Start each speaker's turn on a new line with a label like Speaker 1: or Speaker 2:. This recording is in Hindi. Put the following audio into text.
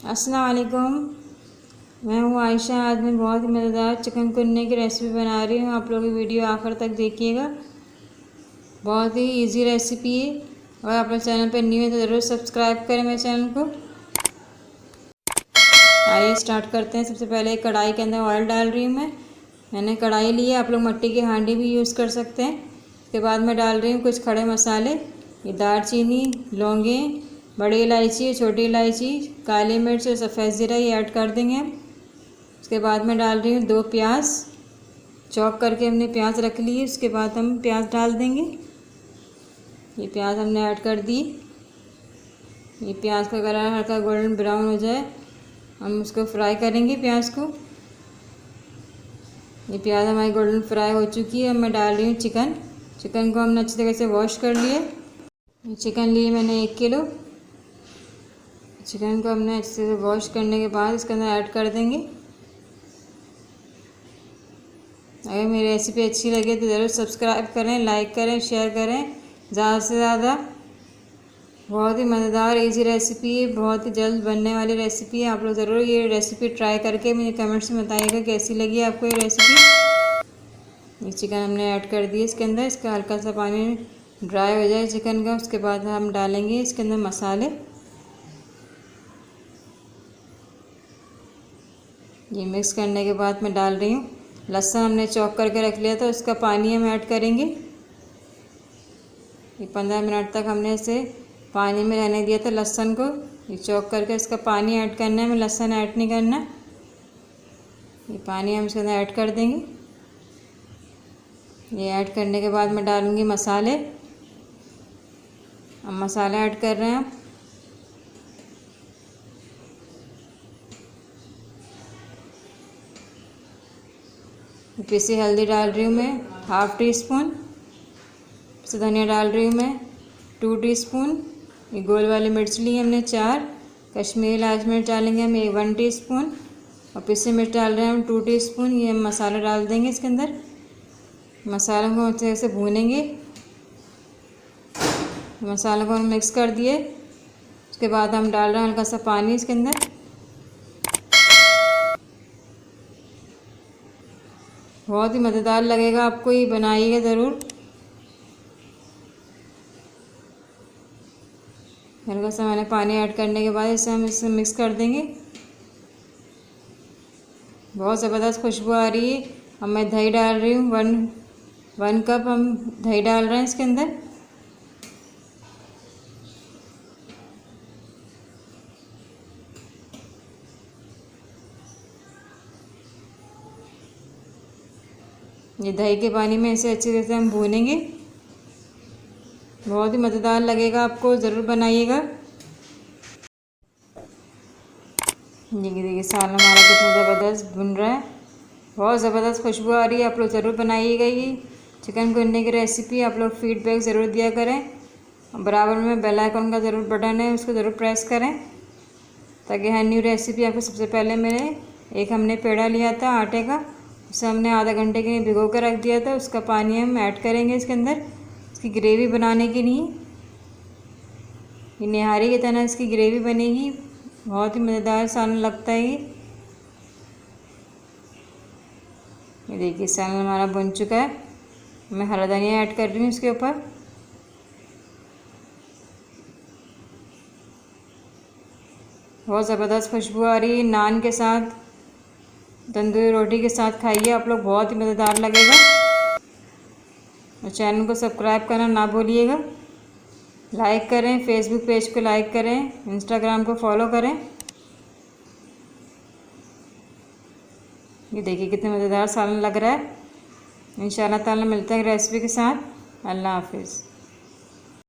Speaker 1: अस्सलाम वालेकुम। मैं हूँ आयशा। आज मैं बहुत ही मज़ेदार चिकन कुन्ने की रेसिपी बना रही हूँ। आप लोग वीडियो आखिर तक देखिएगा। बहुत ही इजी रेसिपी है। अगर आप लोग चैनल पर न्यू है तो ज़रूर सब्सक्राइब करें मेरे चैनल को। आइए स्टार्ट करते हैं। सबसे पहले कढ़ाई के अंदर ऑयल डाल रही हूँ। मैंने कढ़ाई ली है, आप लोग मिट्टी की हांडी भी यूज़ कर सकते हैं। उसके बाद मैं डाल रही हूँ कुछ खड़े मसाले। ये दालचीनी, लौंगे, बड़ी इलायची, छोटी इलायची, काली मिर्च और सफ़ेद ज़ीरा ये ऐड कर देंगे हम। उसके बाद मैं डाल रही हूँ 2 प्याज, चॉप करके हमने प्याज रख लिए। उसके बाद हम प्याज डाल देंगे। ये प्याज हमने ऐड कर दी। ये प्याज का कलर हल्का गोल्डन ब्राउन हो जाए हम उसको फ्राई करेंगे प्याज को। ये प्याज हमारी गोल्डन फ्राई हो चुकी है। अब मैं डाल रही हूँ चिकन को हमने अच्छी तरह से वॉश कर लिए। चिकन लिए मैंने 1 किलो। चिकन को हमने अच्छे से वॉश करने के बाद इसके अंदर ऐड कर देंगे। अगर मेरी रेसिपी अच्छी लगे तो ज़रूर सब्सक्राइब करें, लाइक करें, शेयर करें ज़्यादा से ज़्यादा। बहुत ही मज़ेदार इजी रेसिपी है, बहुत ही जल्द बनने वाली रेसिपी है। आप लोग ज़रूर ये रेसिपी ट्राई करके मुझे कमेंट्स में बताइएगा कैसी लगी आपको ये रेसिपी। ये चिकन हमने ऐड कर दी इसके अंदर। इसका हल्का सा पानी ड्राई हो जाए चिकन का, उसके बाद हम डालेंगे इसके अंदर मसाले। ये मिक्स करने के बाद मैं डाल रही हूँ लहसुन, हमने चॉप करके रख लिया था, उसका पानी हम ऐड करेंगे। ये 15 मिनट तक हमने इसे पानी में रहने दिया था लहसुन को। ये चॉप करके इसका पानी ऐड करना है, हमें लहसुन ऐड नहीं करना। ये पानी हम इसके अंदर ऐड कर देंगे। ये ऐड करने के बाद मैं डालूँगी मसाले। अब मसाला ऐड कर रहे हैं। पिसी हल्दी डाल रही हूँ मैं 1/2 टीस्पून। पिसी धनिया डाल रही हूँ मैं 2 टीस्पून। ये गोल वाली मिर्च ली हमने 4। कश्मीरी लाल मिर्च डालेंगे हम 1 टीस्पून। और पिसी मिर्च डाल रहे हैं हम 2 टीस्पून। ये हम मसाला डाल देंगे इसके अंदर। मसालों को अच्छे से भूनेंगे। मसालों को हम मिक्स कर दिए। उसके बाद हम डाल रहे हैं हल्का सा पानी इसके अंदर। बहुत ही मज़ेदार लगेगा, आपको ये बनाइएगा ज़रूर। हल्का सा मैंने पानी ऐड करने के बाद इसे हम इससे मिक्स कर देंगे। बहुत ज़बरदस्त खुशबू आ रही है। अब मैं दही डाल रही हूँ 1 कप हम दही डाल रहे हैं इसके अंदर। ये दही के पानी में इसे अच्छी तरह से हम भूनेंगे। बहुत ही मज़ेदार लगेगा, आपको ज़रूर बनाइएगा। देखिए सालन हमारा कितना ज़बरदस्त भुन रहा है। बहुत ज़बरदस्त खुशबू आ रही है। आप लोग ज़रूर बनाइएगा ये चिकन कुन्ने की रेसिपी। आप लोग फीडबैक ज़रूर दिया करें। बराबर में बेल आइकन का ज़रूर बटन है, उसको ज़रूर प्रेस करें ताकि हर न्यू रेसिपी आपको सबसे पहले मिले। एक हमने पेड़ा लिया था आटे का, उसे हमने आधा घंटे के लिए भिगो कर रख दिया था। उसका पानी हम ऐड करेंगे इसके अंदर, इसकी ग्रेवी बनाने के लिए। ये निहारी की तरह इसकी ग्रेवी बनेगी। बहुत ही मज़ेदार सालन लगता है ये देखिए सालन हमारा बन चुका है। मैं हरा धनिया ऐड कर रही हूँ इसके ऊपर। बहुत ज़बरदस्त खुशबू आ रही है। नान के साथ, तंदूरी रोटी के साथ खाइए आप लोग, बहुत ही मज़ेदार लगेगा। और चैनल को सब्सक्राइब करना ना भूलिएगा। लाइक करें, फेसबुक पेज को लाइक करें, इंस्टाग्राम को फॉलो करें। ये देखिए कितने मज़ेदार सालन लग रहा है। इंशाल्लाह ताला मिलते हैं रेसिपी के साथ। अल्लाह हाफिज़।